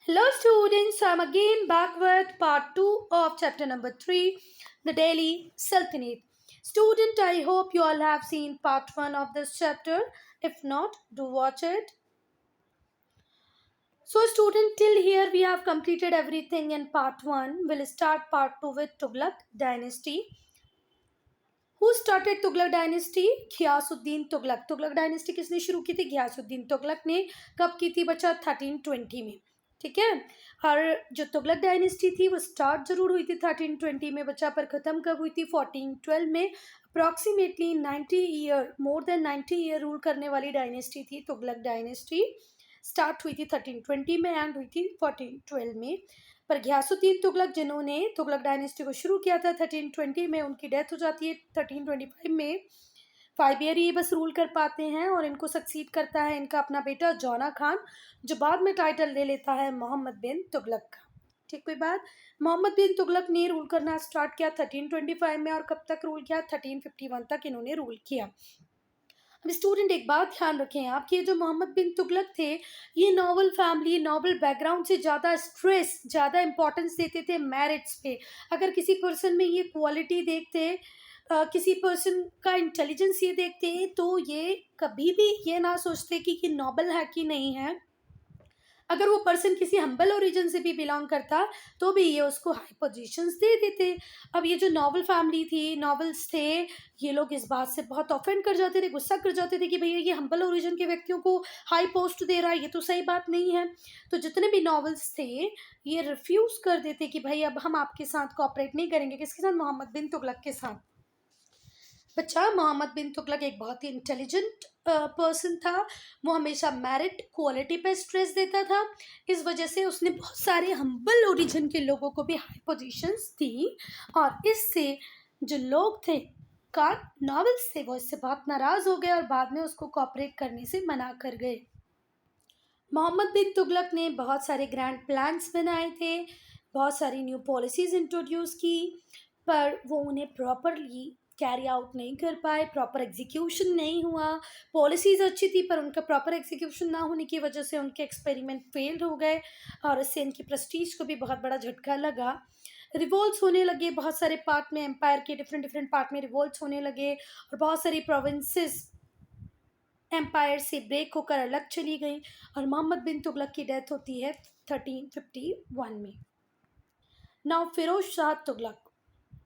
Hello students, I'm again back with part 2 of chapter number 3, the Delhi Sultanate. Student, I hope you all have seen part 1 of this chapter. If not, do watch it. So student, till here we have completed everything in part 1. We'll start part 2 with Tughlaq dynasty. Who started Tughlaq dynasty? Ghiyasuddin Tughlaq. Tughlaq dynasty किसने शुरू की थी? घियासुद्दीन तुगलक ने. कब की थी बच्चा? 1320 में. ठीक है. और जो तुगलक डायनेस्टी थी वो स्टार्ट जरूर हुई थी 1320 में बच्चा, पर ख़त्म कब हुई थी? 1412 में. Approximately 90 year, more than 90 year rule करने वाली डायनेस्टी थी तुगलक डायनेस्टी. स्टार्ट हुई थी 1320 में एंड हुई थी 1412 में. पर घियासुद्दीन तुगलक जिन्होंने तुगलक डायनेस्टी को शुरू किया था 1320 में, उनकी डेथ हो जाती है 1325 में. 5 ईयर ये बस रूल कर पाते हैं और इनको सक्सीड करता है इनका अपना बेटा जौना खान, जो बाद में टाइटल ले लेता है मोहम्मद बिन तुगलक का. ठीक, कोई बात. मोहम्मद बिन तुगलक ने रूल करना स्टार्ट किया 1325 में और कब तक रूल किया? 1351 तक इन्होंने रूल किया. अब स्टूडेंट एक बात ध्यान रखें आप कि ये जो मोहम्मद बिन तुगलक थे, ये नॉवल फैमिली, नॉवल बैकग्राउंड से ज़्यादा स्ट्रेस, ज़्यादा इंपॉर्टेंस देते थे मेरिट्स पे. अगर किसी पर्सन में ये क्वालिटी देखते, किसी पर्सन का इंटेलिजेंस ये देखते, तो ये कभी भी ये ना सोचते कि नॉबल है कि नहीं है. अगर वो पर्सन किसी हम्बल ओरिजिन से भी बिलोंग करता तो भी ये उसको हाई पोजीशंस दे देते. अब ये जो नॉवल फैमिली थी, नॉवल्स थे, ये लोग इस बात से बहुत ऑफेंड कर जाते थे, गुस्सा कर जाते थे कि भैया ये हम्बल ओरिजिन के व्यक्तियों को हाई पोस्ट दे रहा है, ये तो सही बात नहीं है. तो जितने भी नॉवल्स थे ये रिफ्यूज़ कर देते कि भाई अब हम आपके साथ कोऑपरेट नहीं करेंगे. किसके साथ? मोहम्मद बिन तुगलक के साथ. बच्चा, मोहम्मद बिन तुगलक एक बहुत ही इंटेलिजेंट पर्सन था. वो हमेशा मेरिट, क्वालिटी पे स्ट्रेस देता था. इस वजह से उसने बहुत सारे हम्बल ओरिजिन के लोगों को भी हाई पोजीशंस दी और इससे जो लोग थे, का नॉवेल्स थे, वो इससे बहुत नाराज़ हो गए और बाद में उसको कोऑपरेट करने से मना कर गए. मोहम्मद बिन तुगलक ने बहुत सारे ग्रैंड प्लान्स बनाए थे, बहुत सारी न्यू पॉलिसीज़ इंट्रोड्यूस की, पर वो उन्हें प्रॉपरली कैरी आउट नहीं कर पाए, प्रॉपर एग्जीक्यूशन नहीं हुआ. पॉलिसीज़ अच्छी थी पर उनका प्रॉपर एग्जीक्यूशन ना होने की वजह से उनके एक्सपेरिमेंट फेल्ड हो गए और इससे इनकी प्रेस्टीज को भी बहुत बड़ा झटका लगा. रिवोल्ट्स होने लगे बहुत सारे पार्ट में, एम्पायर के डिफरेंट डिफरेंट पार्ट में रिवोल्ट्स होने लगे और बहुत सारी प्रोविंसेस एम्पायर से ब्रेक होकर अलग चली गई और मोहम्मद बिन तुगलक की डेथ होती है 1351 में. नाउ फिरोज शाह तुगलक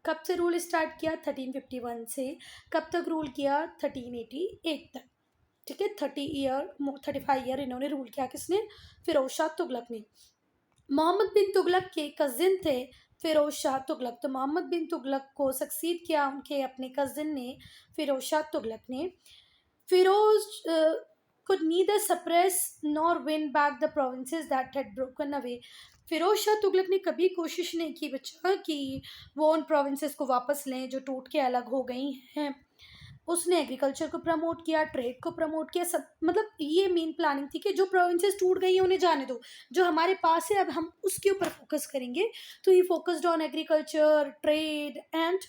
कब से रूल स्टार्ट किया? 1351 से. कब तक रूल किया? 1388 तक. ठीक है, 35 ईयर इन्होंने रूल किया. किसने? फिरोज शाह तुगलक ने. मोहम्मद बिन तुगलक के कजिन थे फिरोज शाह तुगलक. तो मोहम्मद बिन तुगलक को सक्सीड किया उनके अपने कजिन ने, फिरोज शाह तुगलक ने. Firoz could neither suppress nor win back the provinces that had broken away. Firoz Shah Tughlaq ने कभी कोशिश नहीं की बच्चा कि वो उन प्रोविंसेस को वापस लें जो टूट के अलग हो गई हैं. उसने एग्रीकल्चर को प्रमोट किया, ट्रेड को प्रमोट किया, सब. मतलब ये मेन प्लानिंग थी कि जो प्रोविंसेस टूट गई हैं उन्हें जाने दो, जो हमारे पास है अब हम उसके ऊपर फोकस करेंगे. तो he focused on agriculture, trade and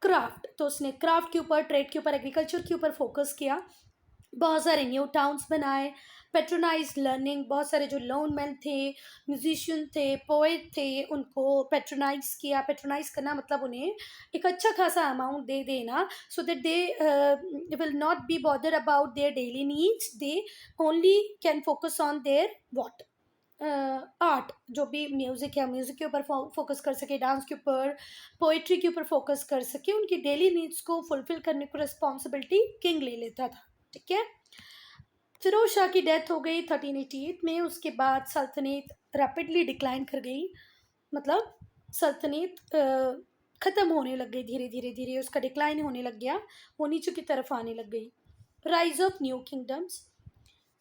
craft. तो उसने क्राफ्ट के ऊपर, ट्रेड के ऊपर, एग्रीकल्चर के ऊपर फोकस किया. बहुत सारे न्यू टाउन्स बनाए, पेट्रोनाइज लर्निंग. बहुत सारे जो लोनमैन थे, म्यूजिशियन थे, पोएट थे, उनको पेट्रोनाइज किया. पेट्रोनाइज करना मतलब उन्हें एक अच्छा खासा अमाउंट दे देना, सो that they will not be bother about their daily needs. They only can focus on their what art. जो भी म्यूज़िक है, म्यूज़िक के ऊपर फोकस कर सके, डांस के ऊपर, पोइट्री के ऊपर फोकस कर सके. उनकी डेली नीड्स को फुलफिल करने को रिस्पॉन्सिबिलिटी किंग ले लेता था. ठीक है. फिरोज शाह की डेथ हो गई 1388 में. उसके बाद सल्तनत रैपिडली डिक्लाइन कर गई. मतलब सल्तनत ख़त्म होने लग गई. धीरे धीरे धीरे उसका डिक्लाइन होने लग गया, वो नीचे की तरफ आने लग गई. Rise of new kingdoms.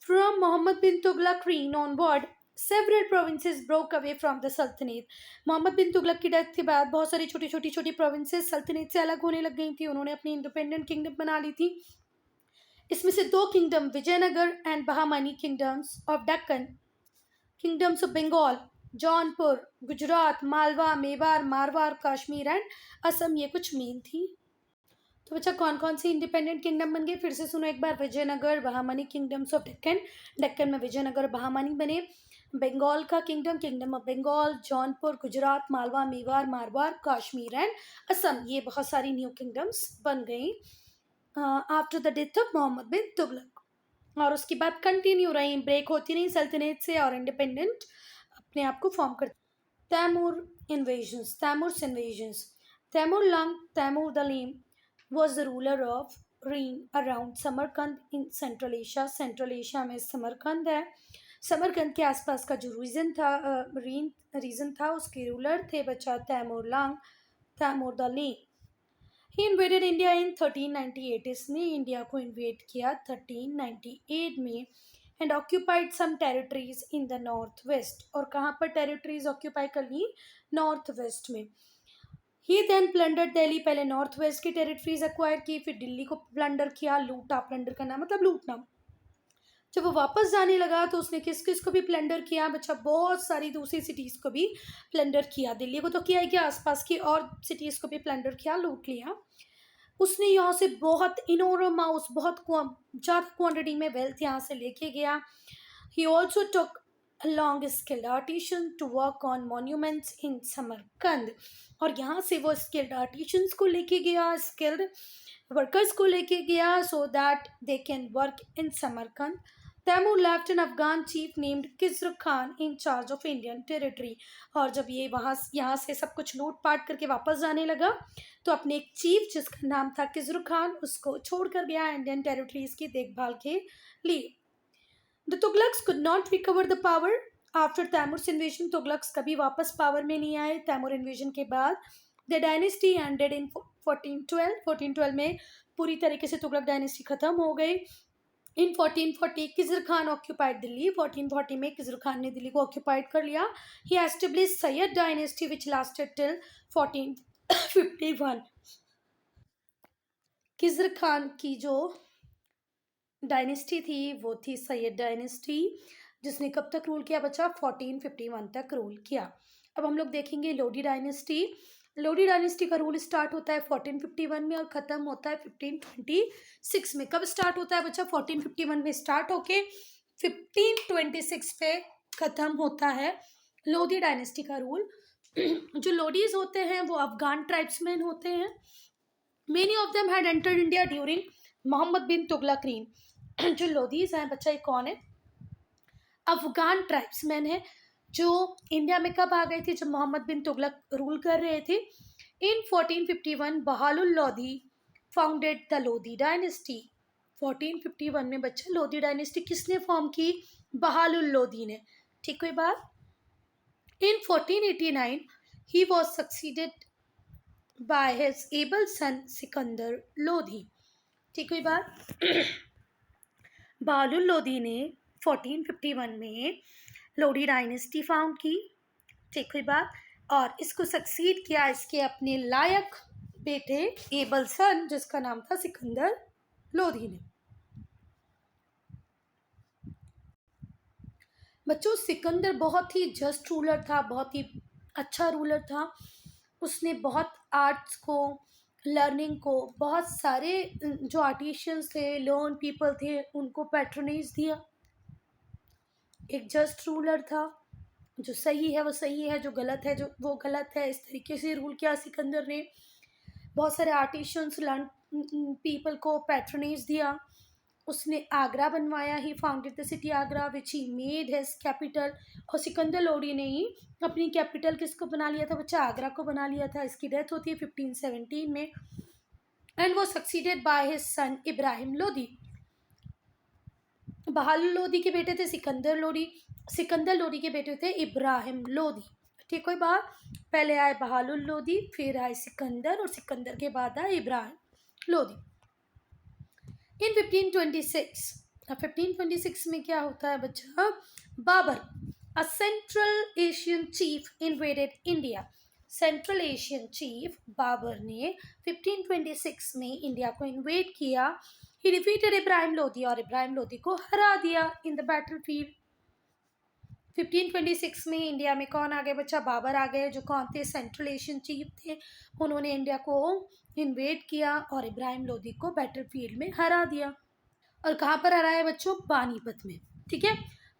From Mohammad bin Tughlaq reign onward, several provinces broke away from the sultanate. Mohammad bin Tughlaq की डेथ के बाद बहुत सारी छोटी छोटी छोटी प्रोविंसेस सल्तनत से अलग होने लग गई थी. उन्होंने अपनी इंडिपेंडेंट किंगडम बना ली थी. इसमें से 2 kingdom, Vijayanagar and Bahmani kingdoms of Deccan, kingdoms of Bengal, Jaunpur, Gujarat, Malwa, Mewar, Marwar, Kashmir and Assam, ये कुछ मेन थी. तो बच्चा कौन कौन सी इंडिपेंडेंट किंगडम बन गए? फिर से सुनो एक बार. Vijayanagara, Bahmani, kingdoms of Deccan. डेक्कन में विजयनगर और बहामनी बने. बंगाल का kingdom, kingdom of Bengal, Jaunpur, Gujarat, Malwa, Mewar, Marwar, Kashmir and Assam, ये बहुत सारी न्यू किंगडम्स बन गई after the death of Mohammad bin Tughlaq. और उसके बाद कंटिन्यू रही, ब्रेक होती रही सल्तनत से और इंडिपेंडेंट अपने आप को फॉर्म करती। Taimur invasions, Taimur's invasions. Taimur Lang, Taimur the Lame, was the ruler of reign around Samarkand in Central Asia. Central Asia में समरकंद है। समरकंद के आसपास का जो रीजन था उसके रूलर थे बच्चा Timur Lang, Timur the lame. He invaded India in 1398, इसने इंडिया को इन्वेड किया 1398 में and occupied some territories in the north west, और कहाँ पर टेरिटरीज ऑक्यूपाई कर ली? नॉर्थ वेस्ट में। ही देन प्लंडर्ड दिल्ली, पहले नॉर्थ वेस्ट की टेरिटरीज एक्वायर की, फिर दिल्ली को प्लंडर किया, लूटा, प्लंडर करना मतलब लूटना। जब वो वापस जाने लगा तो उसने किस किस को भी प्लंडर किया बच्चा? बहुत सारी दूसरी सिटीज़ को भी प्लंडर किया, दिल्ली को तो किया ही किया, आसपास की और सिटीज़ को भी प्लंडर किया, लूट लिया। उसने यहाँ से बहुत इनोरमाउस, बहुत ज़्यादा क्वांटिटी में वेल्थ यहाँ से लेके गया। He also took along skilled artisan to work on monuments in Samarkand, और यहाँ से वो skilled artisans को लेके गया, skilled workers को लेके गया so that they can work in Samarkand. Taimur left an Afghan chief named Khizr Khan in charge of Indian territory, और जब ये यहाँ से सब कुछ लूट पाट करके वापस जाने लगा तो अपने एक चीफ जिसका नाम था खिजर खान उसको छोड़कर गया इंडियन टेरिटरीज की देखभाल के लिए। The Tughlaqs could not recover the power after Taimur's invasion. Tughlaqs कभी वापस पावर में नहीं आए तैमूर इन्वेजन के बाद। The dynasty ended in 1412. 1412 में पूरी तरीके से तुगलक डायनेस्टी खत्म हो गई। In 1440 खिजर खान ऑक्यूपाइड दिल्ली, 1440 में खिजर खान ने दिल्ली को ऑक्यूपाइड कर लिया। He established Sayyid dynasty which lasted till 1451। Khizr Khan की जो डायनेस्टी थी वो थी सैयद डायनेस्टी, जिसने कब तक रूल किया बच्चा? 1451 तक रूल किया। अब हम लोग देखेंगे लोडी डायनेस्टी। लोडी डायनेस्टी का रूल स्टार्ट होता है 1451 में और ख़त्म होता है 1526 में। कब स्टार्ट होता है बच्चा? 1451 में स्टार्ट होके 1526 पे ख़त्म होता है लोधी डायनेस्टी का रूल। जो लोडीज होते हैं वो अफगान ट्राइब्समैन होते हैं। Many of them had entered India during Mohammad bin Tughlaq reign. जो लोधीज हैं बच्चा, ये कौन है? अफगान ट्राइब्समैन है जो इंडिया में कब आ गए थे? जब मोहम्मद बिन तुगलक रूल कर रहे थे। इन 1451 Bahlul Lodhi founded the Lodhi dynasty. 1451 में बच्चा लोधी डायनेस्टी किसने फॉर्म की? बहालुल लोधी ने। ठीक कोई बात? In 1489 he was succeeded by his able son Sikandar Lodi. ठीक हुई बात? बहालुल लोधी ने 1451 में लोधी डायनेस्टी फाउंड की। ठीक हुई बात? और इसको सक्सीड किया इसके अपने लायक बेटे एबल सन जिसका नाम था सिकंदर लोधी ने। बच्चों, सिकंदर बहुत ही जस्ट रूलर था, बहुत ही अच्छा रूलर था। उसने बहुत आर्ट्स को, लर्निंग को, बहुत सारे जो आर्टिशियंस थे, लर्न पीपल थे, उनको पैट्रोनेज दिया। एक जस्ट रूलर था। जो सही है वो सही है, जो गलत है जो वो गलत है, इस तरीके से रूल किया सिकंदर ने। बहुत सारे आर्टिशियंस, लर्न पीपल को पैट्रोनेज दिया। उसने आगरा बनवाया। He founded the city Agra which he made his capital. और सिकंदर लोधी ने ही अपनी कैपिटल किसको बना लिया था बच्चा? आगरा को बना लिया था। इसकी डेथ होती है 1517 में एंड वो succeeded by his son Ibrahim Lodhi. Bahlul Lodhi के बेटे थे सिकंदर लोधी, सिकंदर लोधी के बेटे थे इब्राहिम लोधी। ठीक कोई बात? पहले आए बहालुल लोधी, फिर आए सिकंदर, और सिकंदर के बाद आए इब्राहिम लोधी। इन 1526 में क्या होता है बच्चा? Babur, a central Asian chief, invaded India. Central Asian chief Babur ने 1526 में इंडिया को इन्वेड किया। ही डिफीटेड इब्राहिम लोधी, और इब्राहिम लोधी को हरा दिया इन द बैटलफील्ड। 1526 में इंडिया में कौन आ गए बच्चा? बाबर आ गए, जो कौन थे? सेंट्रल एशियन चीफ थे। उन्होंने इंडिया को इन्वेड किया और इब्राहिम लोधी को बैटलफील्ड में हरा दिया। और कहाँ पर हराया बच्चों? पानीपत में। ठीक है।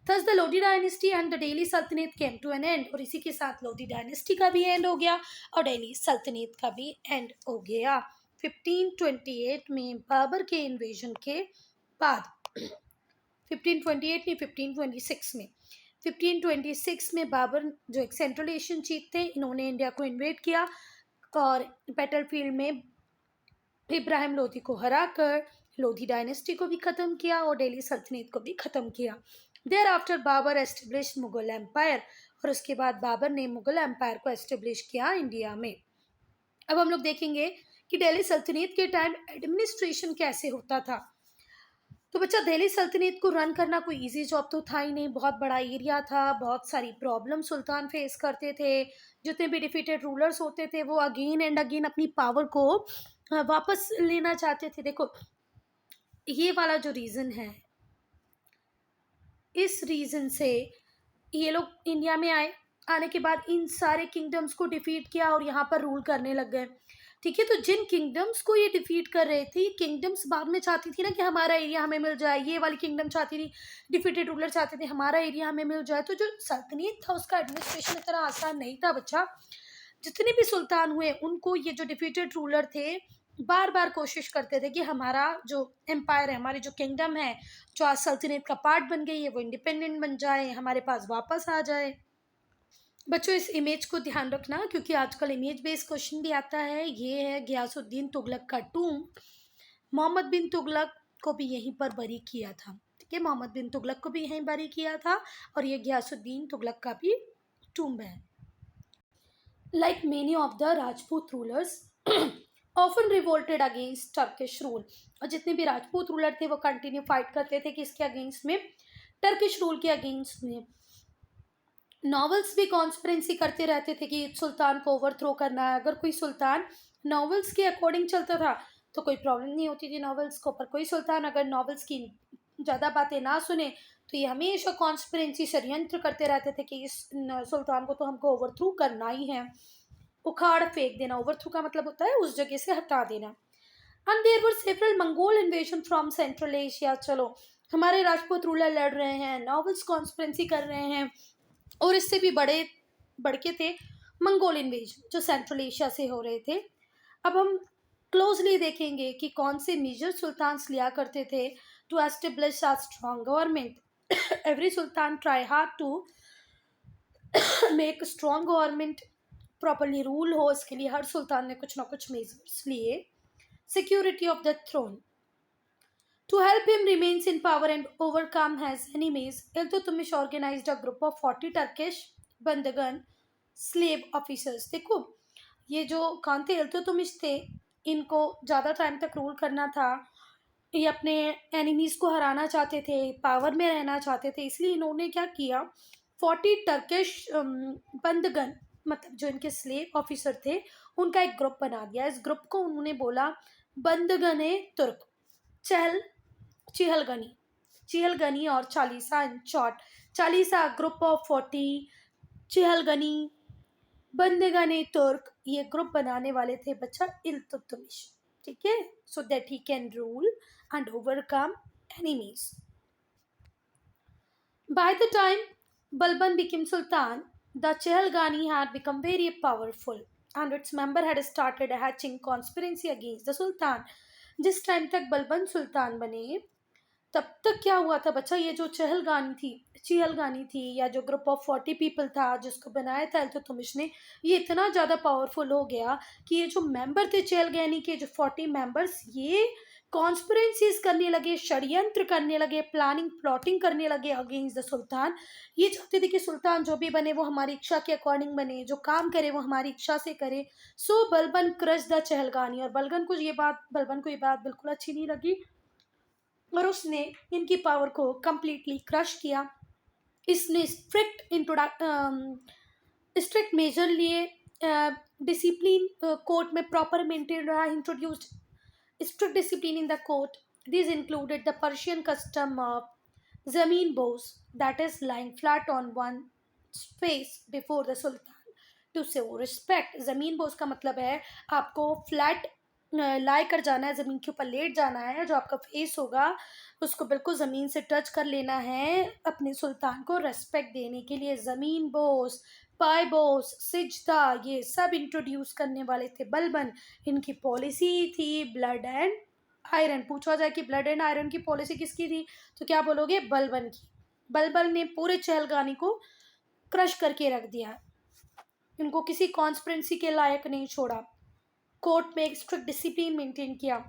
Thus the Lodi dynasty and the Delhi Sultanate came to an end, और इसी के साथ लोधी डायनेस्टी का भी एंड हो गया और दिल्ली सल्तनत का भी एंड हो गया 1528 में बाबर के इन्वेजन के बाद। 1528 नहीं, 1526 में 1526 में बाबर जो एक सेंट्रल एशियन चीफ थे, इन्होंने इंडिया को इन्वेड किया और बैटलफील्ड में इब्राहिम लोधी को हराकर लोधी डायनेस्टी को भी ख़त्म किया और दिल्ली सल्तनत को भी ख़त्म किया। Thereafter Babur establish Mughal empire, और उसके बाद बाबर ने मुगल एम्पायर को एस्टेब्लिश किया इंडिया में। अब हम लोग देखेंगे कि दिल्ली सल्तनत के टाइम एडमिनिस्ट्रेशन कैसे होता था। तो बच्चा, दिल्ली सल्तनत को रन करना कोई इजी जॉब तो था ही नहीं, बहुत बड़ा एरिया था, बहुत सारी प्रॉब्लम सुल्तान फेस करते थे। जितने भी डिफीटेड रूलर्स होते थे वो अगेन एंड अगेन अपनी पावर को वापस लेना चाहते थे। देखो, ये वाला जो रीज़न है, इस रीज़न से ये लोग इंडिया में आए, आने के बाद इन सारे किंगडम्स को डिफीट किया और यहाँ पर रूल करने लग गए। ठीक है, तो जिन किंगडम्स को ये डिफीट कर रहे थे, ये किंगडम्स बाद में चाहती थी ना कि हमारा एरिया हमें मिल जाए। ये वाली किंगडम चाहती थी, डिफीटेड रूलर चाहते थे हमारा एरिया हमें मिल जाए। तो जो सल्तनत था उसका एडमिनिस्ट्रेशन इतना आसान नहीं था बच्चा। जितने भी सुल्तान हुए उनको ये जो डिफीटेड रूलर थे बार बार कोशिश करते थे कि हमारा जो एम्पायर है, हमारी जो किंगडम है, जो आज सल्तनत का पार्ट बन गई है, वो इंडिपेंडेंट बन जाए, हमारे पास वापस आ जाए। बच्चों, इस इमेज को ध्यान रखना क्योंकि आजकल इमेज बेस्ड क्वेश्चन भी आता है। ये है गयासुद्दीन तुगलक का टूम। मोहम्मद बिन तुगलक को भी यहीं पर बरी किया था। ठीक है, मोहम्मद बिन तुगलक को भी यहीं बरी किया था और ये गयासुद्दीन तुगलक का भी टूम है। Like many of the Rajput rulers often revolted against Turkish rule, और जितने भी राजपूत रूलर थे वो कंटिन्यू फाइट करते थे किसके अगेंस्ट में, टर्किश रूल के अगेंस्ट में। नॉवेल्स भी कॉन्स्पिरेंसी करते रहते थे कि सुल्तान को ओवरथ्रो करना है। अगर कोई सुल्तान नॉवेल्स के अकॉर्डिंग चलता था तो कोई प्रॉब्लम नहीं होती थी नॉवेल्स को, पर कोई सुल्तान अगर नॉवेल्स की ज़्यादा बातें ना सुने तो ये हमेशा कॉन्स्पिरेंसी षड्यंत्र करते रहते थे कि इस सुल्तान को तो हमको ओवरथ्रो करना ही है, उखाड़ फेंक देना। ओवरथ्रो का मतलब होता है उस जगह से हटा देना। And there were several Mongol invasion from central Asia. चलो, हमारे राजपूत रूलर लड़ रहे हैं, नॉवेल्स कॉन्स्पिरेंसी कर रहे हैं, और इससे भी बढ़ के थे मंगोल इन्वेजन जो सेंट्रल एशिया से हो रहे थे। अब हम क्लोजली देखेंगे कि कौन से मेजर सुल्तान्स लिया करते थे to establish a strong government. Every sultan try hard to make strong government, properly rule हो, इसके लिए हर सुल्तान ने कुछ ना कुछ मेजर्स लिए। Security of the throne, to help him remains in power and overcome his enemies, Iltutmish organized a group of 40 Turkish बंदगन slave officers। देखो, ये जो कौन थे, इल्तुतमिश थे, इनको ज़्यादा टाइम तक रूल करना था, ये अपने एनिमीज़ को हराना चाहते थे, पावर में रहना चाहते थे, इसलिए इन्होंने क्या किया, 40 टर्किश बंदगन मतलब जो इनके स्लेव ऑफिसर थे उनका एक ग्रुप बना दिया। इस ग्रुप को उन्होंने बोला बंदगने तुर्क, चिहलगनी चिहलगनी और Chalisa in short. Chalisa group of 40, चिहलगनी, बंदगने तुर्क, ये ग्रुप बनाने वाले थे बच्चा इल्तुतमिश। ठीक है, so that he can rule and overcome enemies. By the time Balban became Sultan, the Chehalgani had become very powerful and its member had started hatching conspiracy against the Sultan. जिस time तक बलबन सुल्तान बने तब तक क्या हुआ था बच्चा, ये जो चिहलगानी थी या जो ग्रुप ऑफ 40 पीपल था जिसको बनाया था इल्तुतमिश ने, ये इतना ज़्यादा पावरफुल हो गया कि ये जो मेंबर थे चिहलगानी के, जो 40 मेंबर्स, ये कॉन्स्पिरेंसीज करने लगे, षड्यंत्र करने लगे, प्लॉटिंग करने लगे अगेंस्ट द सुल्तान। ये चाहते थे कि सुल्तान जो भी बने वो हमारी इच्छा के अकॉर्डिंग बने, जो काम करे वो हमारी इच्छा से करे। सो बलबन क्रश द चहलगानी, और बलबन को ये बात बिल्कुल अच्छी नहीं लगी और उसने इनकी पावर को कंप्लीटली क्रश किया। इसने स्ट्रिक्ट मेजर लिए, डिसिप्लिन कोर्ट में प्रॉपर मेंटेन रहा, introduced strict discipline in the court. These included the Persian custom of zameen bows, that is lying flat on one's face before the sultan to show respect. zameen bows का मतलब है आपको flat लाई कर जाना है, ज़मीन के ऊपर लेट जाना है, जो आपका फेस होगा उसको बिल्कुल ज़मीन से टच कर लेना है, अपने सुल्तान को रेस्पेक्ट देने के लिए। ज़मीन बोस, पाय बोस, सिजदा, ये सब इंट्रोड्यूस करने वाले थे बलबन। इनकी पॉलिसी थी ब्लड एंड आयरन। पूछा जाए कि ब्लड एंड आयरन की पॉलिसी किसकी थी, तो क्या बोलोगे? बलबन की। बलबन ने पूरे चहलगानी को क्रश करके रख दिया, इनको किसी कॉन्स्पिरेंसी के लायक नहीं छोड़ा। कोर्ट में एक स्ट्रिक्ट डिसिप्लिन मेंटेन किया।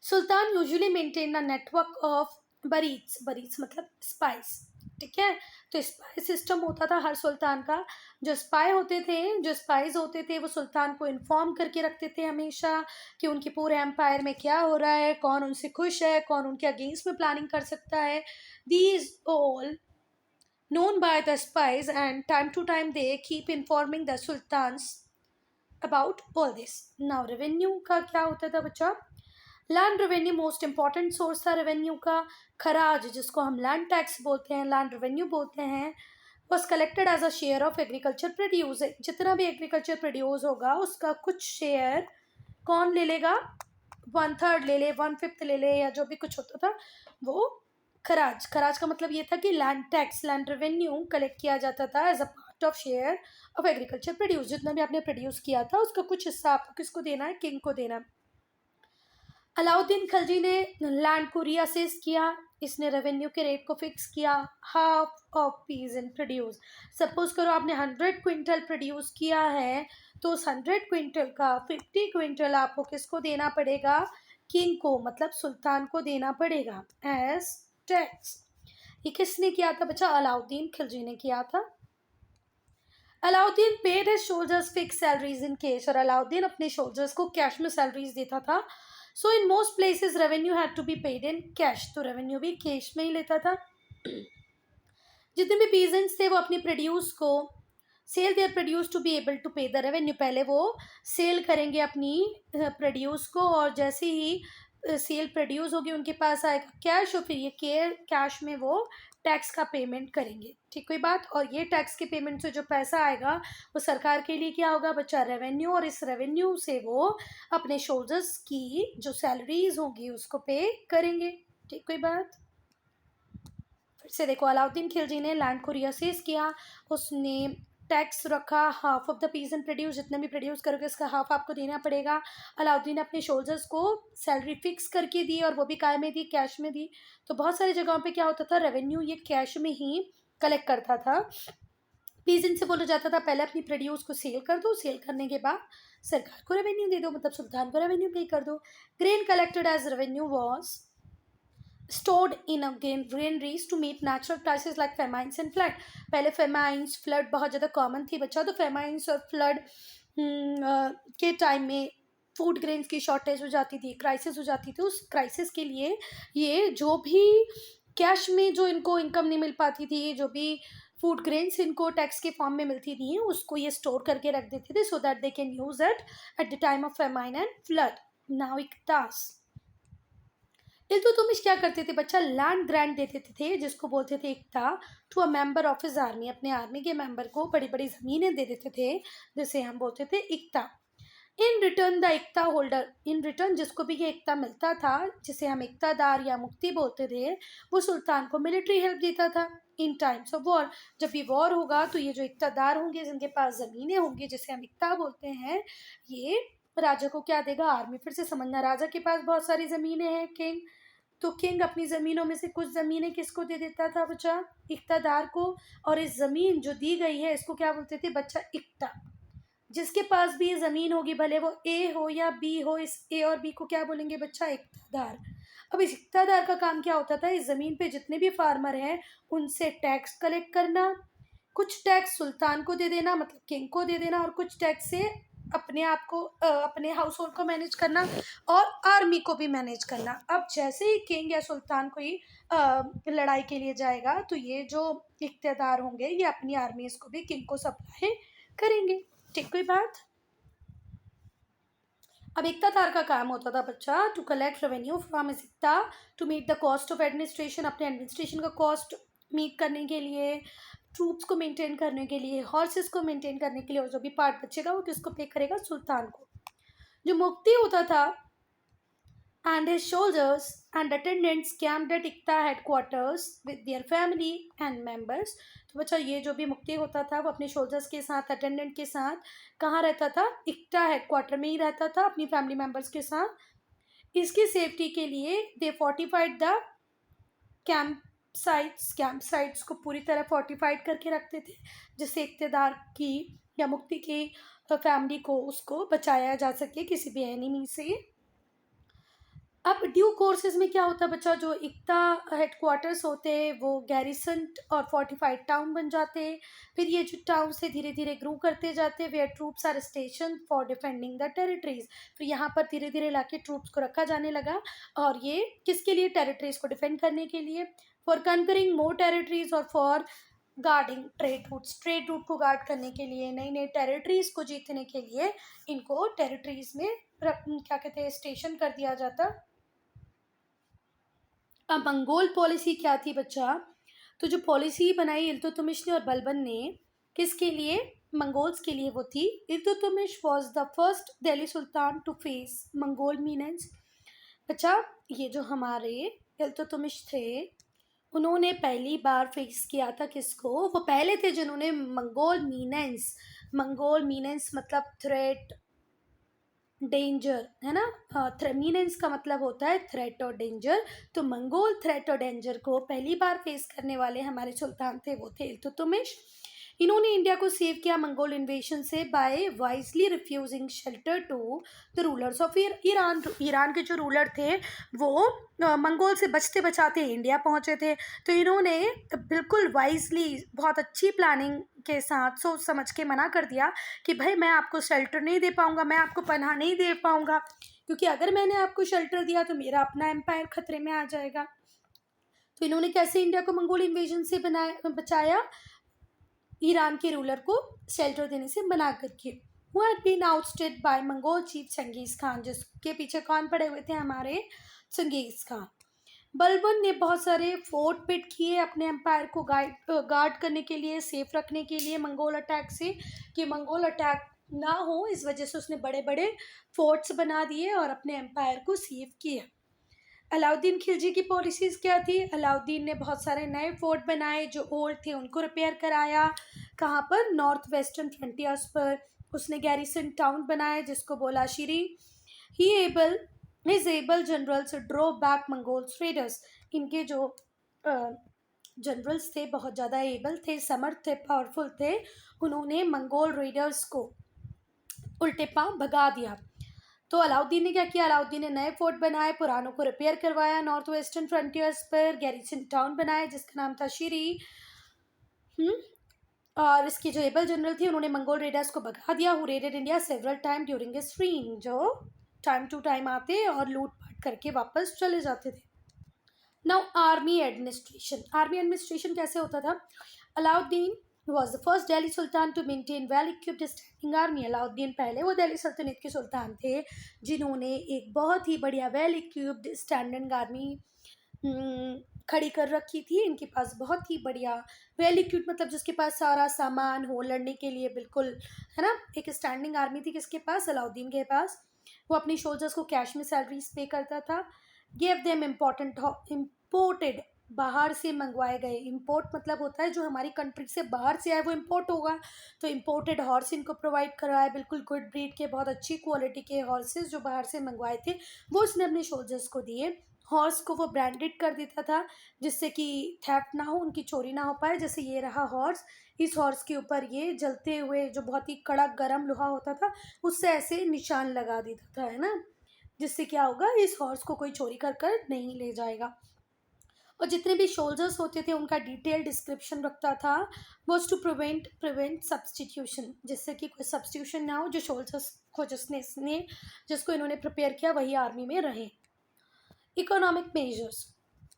Sultan usually maintain a network of barids, बरीट्स मतलब स्पाइस, ठीक है। तो स्पाई सिस्टम होता था हर सुल्तान का। जो स्पाई होते थे, जो स्पाइस होते थे, वो सुल्तान को इन्फॉर्म करके रखते थे हमेशा कि उनके पूरे एम्पायर में क्या हो रहा है, कौन उनसे खुश है, कौन उनके अगेंस्ट में प्लानिंग कर सकता है। These all known by the spies, and time to time they keep informing the sultans about all this. Now revenue का क्या होता था बच्चा? Land revenue most important source था रेवेन्यू का। खराज, जिसको हम लैंड टैक्स बोलते हैं, लैंड रेवेन्यू बोलते हैं, was collected as a share of agriculture produce. जितना भी एग्रीकल्चर प्रोड्यूस होगा उसका कुछ शेयर कौन ले लेगा? 1/3 ले ले, 1/5 ले ले, या जो भी कुछ होता था वो खराज। खराज का मतलब ये था कि land tax, land revenue collect किया जाता था as a part of share of agriculture produce. जितना भी आपने प्रोड्यूस किया था उसका कुछ हिस्सा आपको किसको देना है? किंग को देना है। अलाउद्दीन खिलजी ने लैंड को रीअसेस किया, इसने रेवेन्यू के रेट को फिक्स किया। Half of peasant produce, suppose करो आपने 100 क्विंटल प्रोड्यूस किया है, तो उस 100 क्विंटल का 50 क्विंटल आपको किसको देना पड़ेगा? किंग को, मतलब सुल्तान को देना पड़ेगा एज टैक्स। ये किसने किया था बच्चा? अलाउद्दीन खिलजी ने किया था। Alauddin paid his soldiers fix salaries in cash, और अलाउद्दीन अपने सोल्जर्स को कैश में सैलरीज देता था। So in most places revenue had to be paid in cash, तो रेवेन्यू भी कैश में ही लेता था। जितने भी पीजेंट्स थे वो अपनी प्रोड्यूस को sell their produce to be able to pay the revenue. पहले वो सेल करेंगे अपनी प्रोड्यूस को, और जैसे ही सेल प्रोड्यूस होगी उनके पास आएगा कैश, और फिर ये कैश में वो टैक्स का पेमेंट करेंगे। ठीक कोई बात? और ये टैक्स के पेमेंट से जो पैसा आएगा वो सरकार के लिए क्या होगा बच्चा? रेवेन्यू। और इस रेवेन्यू से वो अपने सोल्जर्स की जो सैलरीज होंगी उसको पे करेंगे। ठीक कोई बात? फिर से देखो, अलाउद्दीन खिलजी ने लैंड को रीअसेस किया, उसने टैक्स रखा half of the peasant produce, जितने भी प्रोड्यूस करोगे इसका हाफ आपको देना पड़ेगा। अलाउद्दीन ने अपने सोल्जर्स को सैलरी फिक्स करके दी, और वो भी काय में दी? कैश में दी। तो बहुत सारी जगहों पे क्या होता था, रेवेन्यू ये कैश में ही कलेक्ट करता था। पीजेंट से बोला जाता था पहले अपनी प्रोड्यूस को सेल कर दो, सेल करने के बाद सरकार को रेवेन्यू दे दो, मतलब सुल्तान को रेवेन्यू पे कर दो। Grain collected as revenue was stored in a granaries to meet natural crises like famines and flood। पहले famines flood बहुत ज़्यादा कॉमन थी बच्चा, तो famines और flood के टाइम में फूड ग्रेन्स की शॉर्टेज हो जाती थी, क्राइसिस हो जाती थी। उस क्राइसिस के लिए ये जो भी कैश में जो इनको इनकम नहीं मिल पाती थी, जो भी फूड ग्रेन्स इनको टैक्स के फॉर्म में मिलती थी, उसको ये स्टोर करके रख देते थे so that they can use it at the time of famine and flood. Now iqtas, Iltutmish क्या करते थे बच्चा? लैंड ग्रांट देते थे, जिसको बोलते थे iqta, to a member of his army. अपने आर्मी के मेंबर को बड़ी बड़ी ज़मीनें दे देते थे, जिसे हम बोलते थे iqta. In return the iqta holder, in return जिसको भी ये इक्ता मिलता था, जिसे हम इक्तादार या मुक्ति बोलते थे, वो सुल्तान को मिलिट्री हेल्प देता था इन टाइम्स ऑफ वॉर। जब भी वॉर होगा तो ये जो इक्तादार होंगे, जिनके पास ज़मीनें होंगी, जिसे हम इक्ता बोलते हैं, ये राजा को क्या देगा? आर्मी। फिर से समझना, राजा के पास बहुत सारी ज़मीनें हैं, किंग, तो किंग अपनी ज़मीनों में से कुछ ज़मीनें किसको दे देता था बच्चा? इक्तादार को। और इस ज़मीन जो दी गई है इसको क्या बोलते थे बच्चा? इक्ता। जिसके पास भी ये ज़मीन होगी, भले वो ए हो या बी हो, इस ए और बी को क्या बोलेंगे बच्चा? इक्तादार। अब इस इक्तादार का काम क्या होता था? इस ज़मीन पे जितने भी फार्मर हैं उनसे टैक्स कलेक्ट करना, कुछ टैक्स सुल्तान को दे देना, मतलब किंग को दे देना, और कुछ टैक्स से अपने आप को अपने हाउस होल्ड को मैनेज करना, और आर्मी को भी मैनेज करना। अब जैसे ही किंग या सुल्तान कोई लड़ाई के लिए जाएगा, तो ये जो इख्तियार होंगे ये अपनी आर्मीज को भी किंग को सप्लाई करेंगे। ठीक कोई बात? अब इक्तादार का काम होता था बच्चा to collect revenue from iqta to meet the cost of administration, अपने एडमिनिस्ट्रेशन का कॉस्ट मीट करने के लिए, ट्रूप्स को मेंटेन करने के लिए, हॉर्सेस को मेंटेन करने के लिए, और जो भी पार्ट बचेगा वो किसको पे करेगा? सुल्तान को। जो मुक्ति होता था and his soldiers and attendants camped at Ikta headquarters with their family and members. तो बच्चा ये जो भी मुक्ति होता था वो अपने सोल्जर्स के साथ अटेंडेंट के साथ कहाँ रहता था? इक्टा हेडक्वार्टर में ही रहता था अपनी फैमिली मेम्बर्स के साथ। इसकी सेफ्टी के लिए दे फोर्टिफाइड द कैंप साइट्स को पूरी तरह फोर्टिफाइड करके रखते थे, जिससे इक़्तिदार की या मुक्ति की फैमिली को उसको बचाया जा सके किसी भी एनिमी से। अब ड्यू कोर्सेज में क्या होता है बच्चा, जो इक्ता हेडक्वार्टर्स होते हैं वो गैरिसन और फोर्टिफाइड टाउन बन जाते हैं। फिर ये जो टाउन से धीरे धीरे ग्रो करते जाते हैं, where troops are station for defending the territories. फिर यहाँ पर धीरे धीरे लाके ट्रूप्स को रखा जाने लगा, और ये किसके लिए? टेरिटरीज को डिफेंड करने के लिए, फॉर कन्करिंग मोर टेरिटरीज और फॉर गार्डिंग ट्रेड रूट को गार्ड करने के लिए, नई नई टेरिटरीज को जीतने के लिए इनको टेरिटरीज में क्या कहते हैं स्टेशन कर दिया जाता। अब मंगोल पॉलिसी क्या थी बच्चा? तो जो पॉलिसी बनाई इल्तुतमिश ने और बलबन ने, किसके लिए? मंगोल्स के लिए वो थी। Iltutmish was the first Delhi sultan to face Mongol menace. बच्चा ये जो हमारे इल्तुतमिश थे उन्होंने पहली बार फेस किया था किसको? वो पहले थे जिन्होंने मंगोल मीनेंस मतलब थ्रेट, डेंजर है ना। मीनेंस का मतलब होता है थ्रेट और डेंजर। तो मंगोल थ्रेट और डेंजर को पहली बार फेस करने वाले हमारे सुल्तान थे वो थे इल्तुतमिश। इन्होंने इंडिया को सेव किया मंगोल इन्वेशन से by wisely refusing shelter to the rulers of Iran. Iran के जो रूलर थे वो मंगोल से बचते बचाते इंडिया पहुंचे थे। तो इन्होंने बिल्कुल वाइजली, बहुत अच्छी प्लानिंग के साथ सोच समझ के मना कर दिया कि भाई मैं आपको शेल्टर नहीं दे पाऊंगा, मैं आपको पनाह नहीं दे पाऊंगा, क्योंकि अगर मैंने आपको शेल्टर दिया तो मेरा अपना एम्पायर खतरे में आ जाएगा। तो इन्होंने कैसे इंडिया को मंगोल इन्वेजन से बचाया? ईरान के रूलर को शेल्टर देने से मना करके। Who had been ousted by Mongol chief Genghis Khan, जिसके पीछे कौन पड़े हुए थे? हमारे चंगेज खान। बलबन ने बहुत सारे फोर्ट पिट किए अपने एम्पायर को गार्ड करने के लिए, सेफ रखने के लिए मंगोल अटैक से, कि मंगोल अटैक ना हो, इस वजह से उसने बड़े बड़े फोर्ट्स बना दिए और अपने एम्पायर को सेव किया। अलाउद्दीन खिलजी की पॉलिसीज़ क्या थी? अलाउद्दीन ने बहुत सारे नए फोर्ट बनाए, जो ओल्ड थे उनको रिपेयर कराया। कहाँ पर? नॉर्थ वेस्टर्न फ्रंटियर्स पर। उसने गैरिसन टाउन बनाए जिसको बोला Siri. His able generals drew back Mongols raiders. इनके जो जनरल्स थे बहुत ज़्यादा एबल थे, समर्थ थे, पावरफुल थे, उन्होंने मंगोल रेडर्स को उल्टे पांव भगा दिया। तो अलाउद्दीन ने क्या किया? अलाउद्दीन ने नए फोर्ट बनाए, पुरानों को रिपेयर करवाया, नॉर्थ वेस्टर्न फ्रंटियर्स पर गैरिसन टाउन बनाए जिसका नाम था शिरी। और इसकी जो एबल जनरल थी उन्होंने मंगोल रेडर्स को भगा दिया, who raided India several time during his reign, जो टाइम टू टाइम आते और लूटपाट करके वापस चले जाते थे। नाउ आर्मी एडमिनिस्ट्रेशन कैसे होता था? Alauddin was the first Delhi Sultan to maintain well-equipped standing army. Alauddin पहले वो दिल्ली सल्तनत के सुल्तान थे जिन्होंने एक बहुत ही बढ़िया वेल इक्विप्ड स्टैंडिंग आर्मी खड़ी कर रखी थी। इनके पास बहुत ही बढ़िया वेल इक्विप्ड मतलब जिसके पास सारा सामान हो लड़ने के लिए, बिल्कुल है ना। एक स्टैंडिंग आर्मी थी किसके पास? अलाउद्दीन के पास। वो अपनी सोल्जर्स को कैश में सैलरीज पे करता था। गिव देम इम्पोर्टेड, बाहर से मंगवाए गए। इम्पोर्ट मतलब होता है जो हमारी कंट्री से बाहर से आए वो इम्पोर्ट होगा। तो इम्पोर्टेड हॉर्स इनको प्रोवाइड करवाए, बिल्कुल गुड ब्रीड के, बहुत अच्छी क्वालिटी के हॉर्सेस जो बाहर से मंगवाए थे वो उसने अपने सोल्जर्स को दिए। हॉर्स को वो ब्रांडेड कर देता था जिससे कि थेफ्ट ना हो, उनकी चोरी ना हो पाए। जैसे ये रहा हॉर्स, इस हॉर्स के ऊपर ये जलते हुए जो बहुत ही कड़क गर्म लोहा होता था उससे ऐसे निशान लगा देता था, है ना, जिससे क्या होगा, इस हॉर्स को कोई चोरी कर कर नहीं ले जाएगा। और जितने भी सोल्जर्स होते थे उनका डिटेल डिस्क्रिप्शन रखता था, वॉज टू प्रिवेंट सब्सटीट्यूशन, जिससे कि कोई सब्सटीट्यूशन ना हो, जो सोल्जर्स को जिसको इन्होंने प्रिपेयर किया वही आर्मी में रहे। इकोनॉमिक मेजर्स,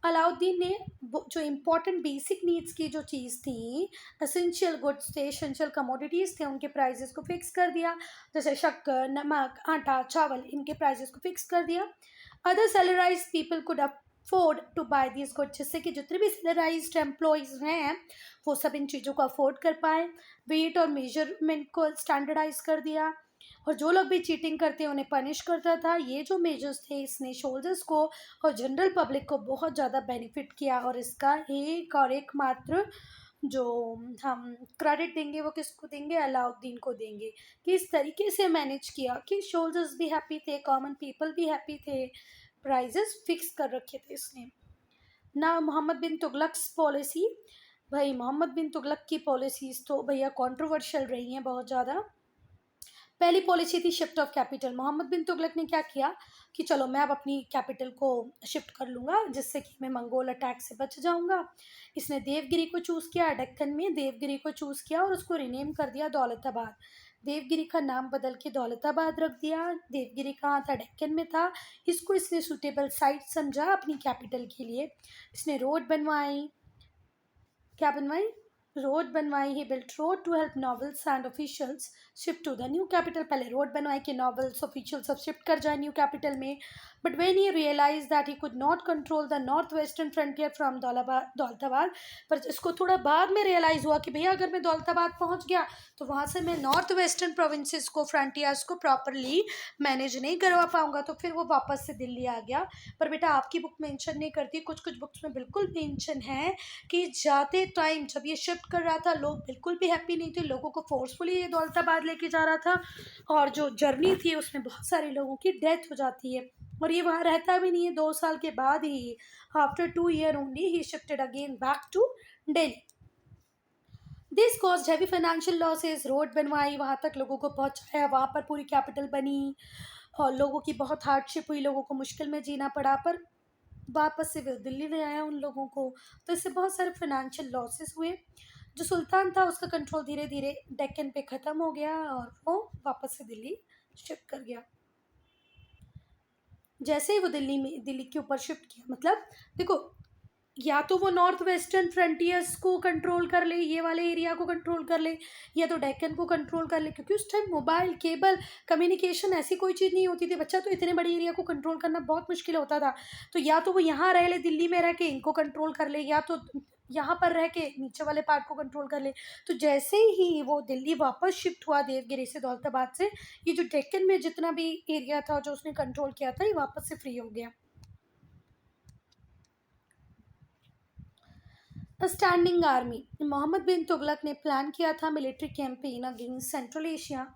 अलाउद्दीन ने जो इम्पोर्टेंट बेसिक नीड्स की जो चीज़ थी, एसेंशियल गुड्स थे, एसेंशियल कमोडिटीज़ थे, उनके प्राइजेस को फिक्स कर दिया। जैसे शक्कर, नमक, आटा, चावल, इनके प्राइजेस को फिक्स कर दिया। Other salaried people could afford to buy this goods, जिससे कि जितने भी सैलराइज्ड एम्प्लॉयज़ हैं वो सब इन चीज़ों को अफोर्ड कर पाए। वेट और मेजरमेंट को स्टैंडर्डाइज कर दिया। और जो लोग भी चीटिंग करते हैं उन्हें पनिश करता था। ये जो मेजर्स थे इसने सोल्जर्स को और जनरल पब्लिक को बहुत ज़्यादा बेनिफिट किया, और इसका एक और एक मात्र जो हम क्रेडिट देंगे वो किसको देंगे, अलाउद्दीन को देंगे, कि इस तरीके से मैनेज किया कि सोल्जर्स भी हैप्पी थे, कॉमन पीपल भी हैप्पी थे, प्राइजेस फिक्स कर रखे थे इसने ना। मोहम्मद बिन तुगलक्स पॉलिसी, भाई मोहम्मद बिन तुगलक की पॉलिसीज़ तो भैया कंट्रोवर्शियल रही हैं बहुत ज़्यादा। पहली पॉलिसी थी shift of capital. Mohammad bin Tughlaq ने क्या किया कि चलो मैं अब अपनी कैपिटल को शिफ्ट कर लूँगा जिससे कि मैं मंगोल अटैक से बच जाऊँगा। इसने देवगिरी को चूज़ किया, डेक्कन में देवगिरी को चूज़ किया और उसको रिनेम कर दिया दौलताबाद। देवगिरी का नाम बदल के दौलताबाद रख दिया। देवगिरी कहाँ था, डेक्कन में था। इसको इसने सूटेबल साइट समझा अपनी कैपिटल के लिए। इसने रोड बनवाई, क्या बनवाई, रोड बनवाई। He built road to help nobles and officials shift to the new capital. पहले रोड बनवाई कि नॉवेल्स ऑफिशियल्स सब शिफ्ट कर जाए न्यू कैपिटल में। But when he realise that he could not control the north western frontier from Daulatabad, पर इसको थोड़ा बाद में रियलाइज़ हुआ कि भैया अगर मैं दौलताबाद पहुंच गया तो वहाँ से मैं नॉर्थ वेस्टर्न प्रोविंसेस को, फ्रंटियर्स को प्रॉपरली मैनेज नहीं करवा पाऊंगा, तो फिर वो वापस से दिल्ली आ गया। पर बेटा आपकी बुक मेंशन नहीं करती, कुछ कुछ बुक्स में बिल्कुल मेंशन है कि जाते टाइम जब ये शिफ्ट कर रहा था लोग बिल्कुल भी हैप्पी नहीं थे, लोगों को फोर्सफुली ये दौलताबाद लेके जा रहा था, और जो जर्नी थी उसमें बहुत सारे लोगों की डेथ हो जाती है, और ये वहाँ रहता भी नहीं है। 2 साल के बाद ही, after 2 years only, he shifted again back to Delhi. This cost heavy financial losses. Road बनवाई, वहाँ तक लोगों को पहुँचाया, वहाँ पर पूरी कैपिटल बनी और लोगों की बहुत हार्डशिप हुई, लोगों को मुश्किल में जीना पड़ा, पर वापस से वो दिल्ली ले आया उन लोगों को, तो इससे बहुत सारे फाइनेंशियल लॉसेस हुए। जो सुल्तान था उसका कंट्रोल धीरे धीरे डेक्कन पे ख़त्म हो गया और वो वापस से दिल्ली शिफ्ट कर गया। जैसे ही वो दिल्ली के ऊपर शिफ्ट किया, मतलब देखो, या तो वो नॉर्थ वेस्टर्न फ्रंटियर्स को कंट्रोल कर ले, ये वाले एरिया को कंट्रोल कर ले, या तो डेक्कन को कंट्रोल कर ले, क्योंकि उस टाइम मोबाइल, केबल, कम्युनिकेशन ऐसी कोई चीज़ नहीं होती थी बच्चा, तो इतने बड़े एरिया को कंट्रोल करना बहुत मुश्किल होता था। तो या तो वो यहाँ रह ले, दिल्ली में रह के इनको कंट्रोल कर ले, या तो यहाँ पर रह के नीचे वाले पार्ट को कंट्रोल कर ले। तो जैसे ही वो दिल्ली वापस शिफ्ट हुआ देवगिरी से, दौलताबाद से, ये जो डेक्कन में जितना भी एरिया था जो उसने कंट्रोल किया था, ये वापस से फ्री हो गया। Standing army. मोहम्मद बिन तुगलक ने प्लान किया था military campaign against Central Asia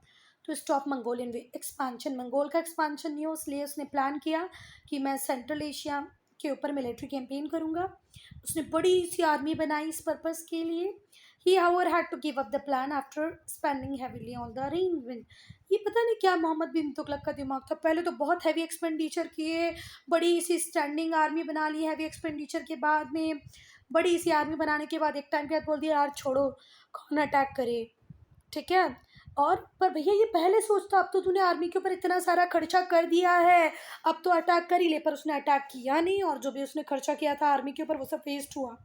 to stop Mongolian expansion. Mongol का एक्सपांशन नहीं हो, इसलिए उसने प्लान किया कि मैं सेंट्रल एशिया के ऊपर मिलिट्री कैंपेन करूँगा। उसने बड़ी सी आर्मी बनाई इस पर्पज़ के लिए। He however had to give up the plan after spending heavily on the arrangement. ये पता नहीं क्या मोहम्मद बिन तुगलक का दिमाग था, पहले तो बहुत हैवी एक्सपेंडिचर किए, बड़ी सी स्टैंडिंग आर्मी बना ली, हैवी एक्सपेंडिचर के बाद में बड़ी सी आर्मी बनाने के बाद एक टाइम के बाद बोल दिया यार छोड़ो, कौन अटैक करे, ठीक है। और पर भैया ये पहले सोचता, अब तो तूने आर्मी के ऊपर इतना सारा खर्चा कर दिया है, अब तो अटैक कर ही ले, पर उसने अटैक किया नहीं, और जो भी उसने खर्चा किया था आर्मी के ऊपर वो सब वेस्ट हुआ।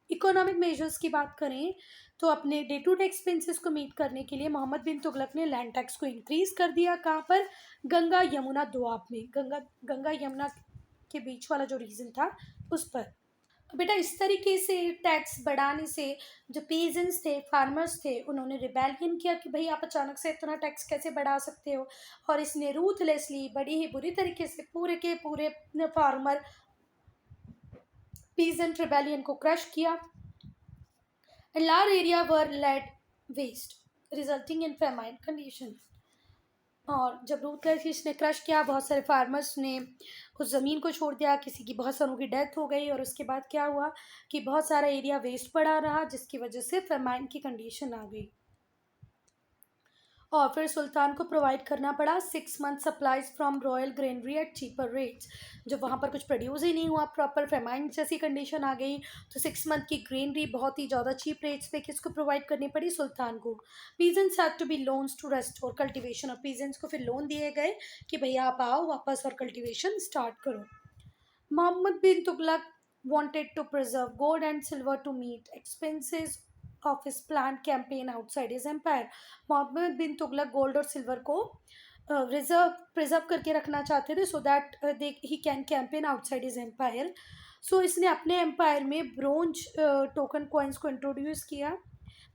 इकोनॉमिक मेजर्स की बात करें तो अपने डे टू डे एक्सपेंसेस को मीट करने के लिए मोहम्मद बिन तुगलक ने लैंड टैक्स को इंक्रीज कर दिया। कहाँ पर, गंगा यमुना दोआब में, गंगा गंगा यमुना के बीच वाला जो रीजन था उस पर। बेटा इस तरीके से टैक्स बढ़ाने से जो पीजेंट्स थे, फार्मर्स थे, उन्होंने रिबेलियन किया कि भाई आप अचानक से इतना टैक्स कैसे बढ़ा सकते हो, और इसने रूथलेसली बड़ी ही बुरी तरीके से पूरे के पूरे फार्मर पीजेंट रिबेलियन को क्रश किया। And large area were laid waste resulting in famine condition. और जब रूथलेस ने क्रश किया, बहुत सारे फार्मर्स ने उस ज़मीन को छोड़ दिया, किसी की बहुत सारों की डेथ हो गई, और उसके बाद क्या हुआ कि बहुत सारा एरिया वेस्ट पड़ा रहा, जिसकी वजह से फेमाइन की कंडीशन आ गई। और फिर सुल्तान को प्रोवाइड करना पड़ा 6 month supplies from royal granary at cheaper rates. जब वहाँ पर कुछ प्रोड्यूस ही नहीं हुआ, प्रॉपर फेमाइन जैसी कंडीशन आ गई, तो 6 month की ग्रेनरी बहुत ही ज़्यादा चीप रेट्स पे किसको प्रोवाइड करनी पड़ी, सुल्तान को। Peasants had to be loans to restore cultivation, और पीजेंट्स को फिर लोन दिए गए कि भैया आप आओ वापस और कल्टिवेशन स्टार्ट करो। Mohammad bin Tughlaq wanted to preserve gold and silver to meet expenses of his planned campaign outside his empire। Mohammad bin Tughlaq gold और सिल्वर को प्रिजर्व करके रखना चाहते थे, so that they he can campaign outside his empire. So इसने अपने empire में ब्रोंज टोकन कॉइन्स को इंट्रोड्यूस किया,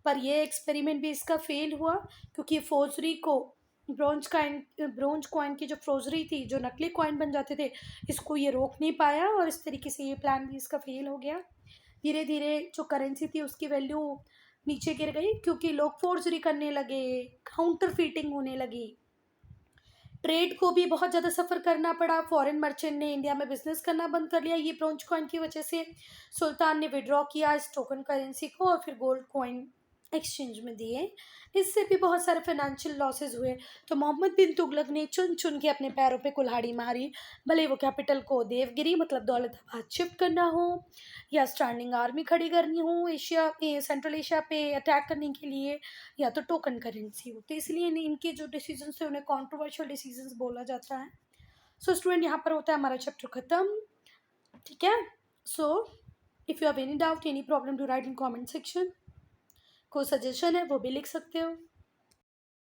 पर यह एक्सपेरिमेंट भी इसका फेल हुआ, क्योंकि फोर्जरी को ब्रोंज कॉइन की जो फ्रोजरी थी, जो नकली कॉइन बन जाते थे, इसको ये रोक नहीं पाया और इस तरीके से ये प्लान भी इसका फेल हो गया। धीरे धीरे जो करेंसी थी उसकी वैल्यू नीचे गिर गई क्योंकि लोग फोर्जरी करने लगे, काउंटर फीटिंग होने लगी। ट्रेड को भी बहुत ज़्यादा सफ़र करना पड़ा, फॉरेन मर्चेंट ने इंडिया में बिजनेस करना बंद कर लिया ये ब्रोंज कॉइन की वजह से। सुल्तान ने विड्रॉ किया इस टोकन करेंसी को और फिर गोल्ड कॉइन एक्सचेंज में दिए। इससे भी बहुत सारे फाइनेंशियल लॉसेस हुए। तो मोहम्मद बिन तुगलक ने चुन चुन के अपने पैरों पे कुल्हाड़ी मारी, भले वो कैपिटल को देवगिरी मतलब दौलताबाद शिफ्ट करना हो या स्टैंडिंग आर्मी खड़ी करनी हो एशिया सेंट्रल एशिया पे अटैक करने के लिए, या तो टोकन करेंसी हो। तो इसलिए इनके जो डिसीजन थे उन्हें कॉन्ट्रोवर्शियल डिसीजंस बोला जाता है। सो स्टूडेंट यहाँ पर होता है हमारा चैप्टर ख़त्म, ठीक है। So if you have any doubt any problem to write in comment section, कोई सजेशन है वो भी लिख सकते हो।